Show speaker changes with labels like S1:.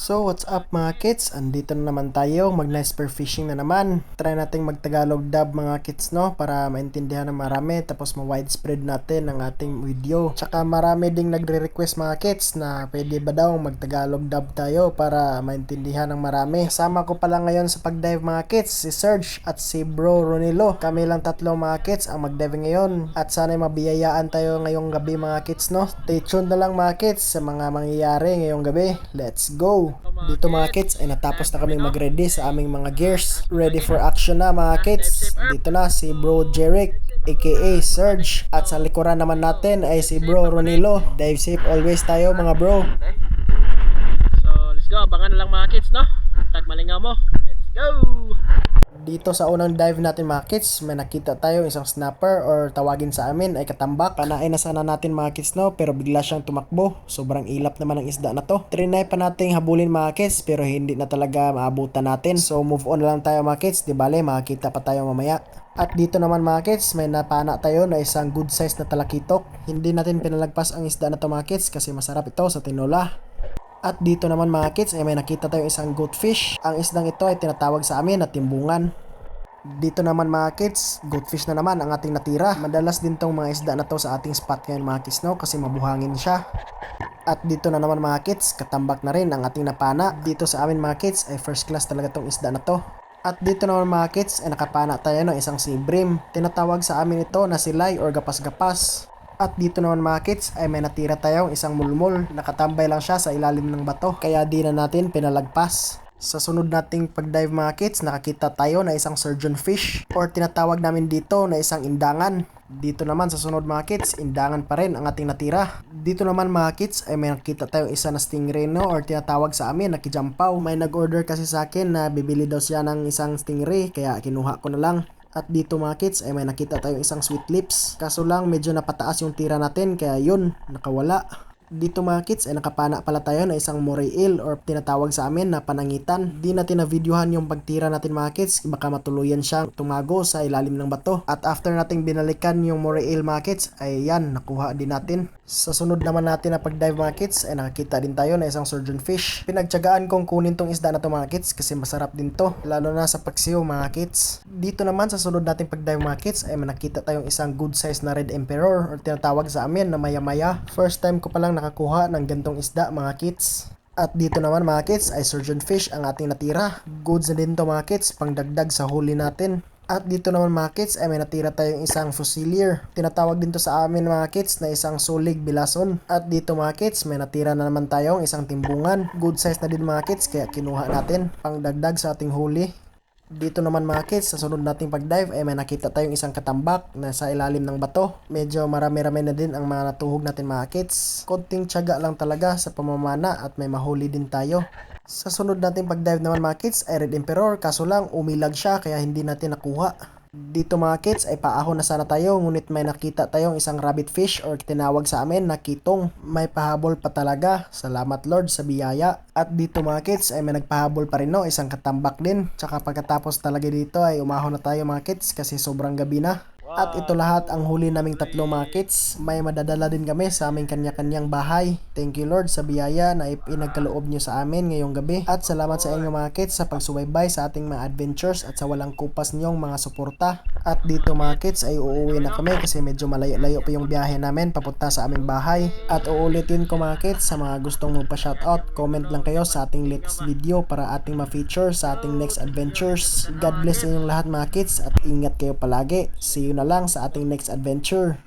S1: So what's up mga kids? Andito na naman tayo, mag-nice spear fishing na naman. Try nating mag-Tagalog dub mga kids no, para maintindihan ng marami, tapos ma-widespread natin ang ating video. Tsaka marami ding nagre-request mga kids na pwede ba daw mag-Tagalog dub tayo para maintindihan ng marami. Kasama ko pala ngayon sa pag-dive mga kids, si Serge at si Bro Ronilo. Kami lang tatlo mga kids ang mag-dive ngayon, at sana'y mabiyayaan tayo ngayong gabi mga kids no. Stay tuned na lang mga kids sa mga mangyayari ngayong gabi. Let's go! Dito mga kids ay natapos na kami mag-ready sa aming mga gears. Ready for action na mga kids. Dito na si Bro Jeric aka Serge, at sa likuran naman natin ay si Bro Ronilo. Dive safe always tayo mga bro.
S2: So let's go, abangan na lang mga kids no. Tag malingaw mo. Let's go!
S1: Dito sa unang dive natin mga kids, may nakita tayo isang snapper, or tawagin sa amin ay katambak. Panain na sana natin mga kids no, pero bigla siyang tumakbo. Sobrang ilap naman ang isda na to. Trinay pa nating habulin mga kids, pero hindi na talaga maabutan natin. So move on na lang tayo mga kids, di bale makakita pa tayo mamaya. At dito naman mga kids, may napana tayo na isang good size na talakitok. Hindi natin pinalagpas ang isda na to mga kids kasi masarap ito sa tinola. At dito naman mga kids ay may nakita tayong isang goatfish. Ang isdang ito ay tinatawag sa amin na timbungan. Dito naman mga kids, goatfish na naman ang ating natira. Madalas din tong mga isda na to sa ating spot ngayon mga kids no, kasi mabuhangin siya. At dito na naman mga kids, katambak na rin ang ating napana. Dito sa amin mga kids ay first class talaga tong isda na to. At dito naman mga kids ay nakapana tayo ng isang sea bream. Tinatawag sa amin ito na silay or gapas-gapas. At dito naman mga kids ay may natira tayong isang mulmol. Nakatambay lang siya sa ilalim ng bato, kaya di na natin pinalagpas. Sa sunod nating pag-dive mga kids, nakakita tayo na isang surgeon fish, or tinatawag namin dito na isang indangan. Dito naman sa sunod mga kids, indangan pa rin ang ating natira. Dito naman mga kids ay may nakita tayong isa na stingray no, or tinatawag sa amin na kijampaw. May nag-order kasi sa akin na bibili daw siya ng isang stingray, kaya kinuha ko na lang. At dito mga kids ay may nakita tayong isang sweet lips. Kaso lang medyo napataas yung tira natin, kaya yun, nakawala. Dito mga kids ay nakapana pala tayo na isang moray eel, or tinatawag sa amin na panangitan. Di natin na videohan yung pagtira natin mga kids, baka matuluyan siyang tumago sa ilalim ng bato. At after nating binalikan yung moray eel mga kids, ay yan, nakuha din natin. Sa sunod naman natin na pag-dive mga kids ay nakakita din tayo na isang surgeon fish. Pinagtyagaan kong kunin tong isda na to mga kids kasi masarap din to, lalo na sa pagsiyo mga kids. Dito naman sa sunod nating pag-dive mga kids ay nakita tayong isang good size na red emperor, or tinatawag sa amin na maya-maya. First time ko palang nakakuha ng gantong isda mga kids. At dito naman mga kids ay surgeon fish ang ating natira. Goods na din to mga kids, pangdagdag sa huli natin. At dito naman mga kids ay may natira tayong isang fusilier. Tinatawag din to sa amin mga kids na isang sulig bilason. At dito mga kids may natira na naman tayong isang timbungan. Good size na din mga kids, kaya kinuha natin pangdagdag sa ating huli. Dito naman mga kids, sa sunod nating pag-dive ay may nakita tayong isang katambak na sa ilalim ng bato. Medyo marami-rami na din ang mga natuhog natin mga kids. Konting tiyaga lang talaga sa pamamana at may mahuli din tayo. Sa sunod nating pag-dive naman mga kids ay red emperor, kaso lang umilag siya kaya hindi natin nakuha. Dito mga kids ay paahon na sana tayo, ngunit may nakita tayong isang rabbit fish, or tinawag sa amin na kitong. May pahabol pa talaga, salamat Lord sa biyaya. At dito mga kids ay may nagpahabol pa rin no, isang katambak din. Tsaka pagkatapos talaga dito ay umahon na tayo mga kids kasi sobrang gabi na. At ito lahat ang huli naming tatlo mga kids. May madadala din kami sa aming kanya-kanyang bahay. Thank you Lord sa biyaya na ipinagkaloob nyo sa amin ngayong gabi. At salamat sa inyo mga kids sa pagsubaybay sa ating mga adventures at sa walang kupas nyong mga suporta. At dito mga kids ay uuwi na kami kasi medyo malayo-layo pa yung biyahe namin papunta sa aming bahay. At uulitin ko mga kids, sa mga gustong magpa-shoutout, comment lang kayo sa ating latest video para ating ma-feature sa ating next adventures. God bless inyong lahat mga kids at ingat kayo palagi. See you na lang sa ating next adventure.